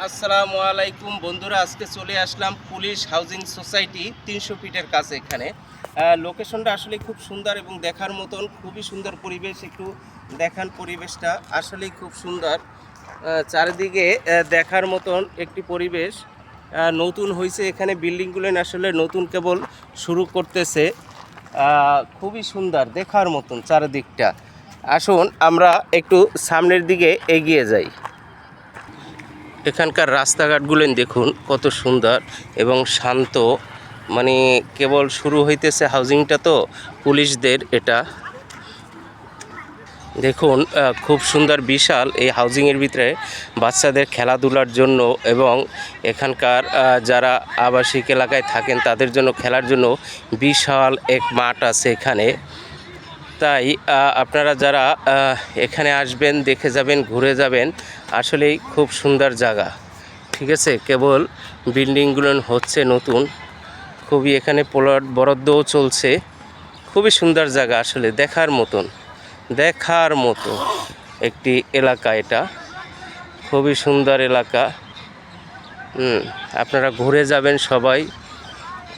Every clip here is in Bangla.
আসসালামু আলাইকুম বন্ধুরা, আজকে চলে আসলাম পুলিশ হাউজিং সোসাইটি 300 ফিটের কাছে। এখানে লোকেশনটা আসলে খুব সুন্দর এবং দেখার মতন, খুবই সুন্দর পরিবেশ। একটু দেখান, পরিবেশটা আসলেই খুব সুন্দর। চারিদিকে দেখার মতন একটি পরিবেশ। নতুন হয়েছে এখানে, বিল্ডিংগুলো আসলে নতুন কেবল শুরু করতেছে। খুবই সুন্দর দেখার মতন চারিদিকটা। আসুন আমরা একটু সামনের দিকে এগিয়ে যাই। এখানকার রাস্তাঘাটগুলো দেখুন কত সুন্দর এবং শান্ত। মানে কেবল শুরু হইতেছে হাউজিংটা, তো পুলিশদের এটা দেখুন খুব সুন্দর, বিশাল এই হাউজিংয়ের ভিতরে বাচ্চাদের খেলাধুলার জন্য এবং এখানকার যারা আবাসিক এলাকায় থাকেন তাদের জন্য খেলার জন্য বিশাল এক মাঠ আছে এখানে। তাই আপনারা যারা এখানে আসবেন, দেখে যাবেন, ঘুরে যাবেন। আসলেই খুব সুন্দর জায়গা, ঠিক আছে। কেবল বিল্ডিংগুলো হচ্ছে নতুন, খুবই এখানে প্লট বরাদ্দও চলছে। খুবই সুন্দর জায়গা, আসলে দেখার মতো একটি এলাকা এটা। খুবই সুন্দর এলাকা। আপনারা ঘুরে যাবেন সবাই,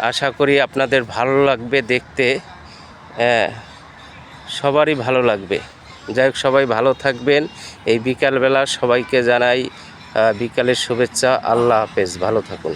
আশা করি আপনাদের ভালো লাগবে দেখতে। সবারই ভালো লাগবে। যাই হোক, সবাই ভালো থাকবেন। এই বিকালবেলা সবাইকে জানাই বিকালের শুভেচ্ছা। আল্লাহ হাফেজ, ভালো থাকুন।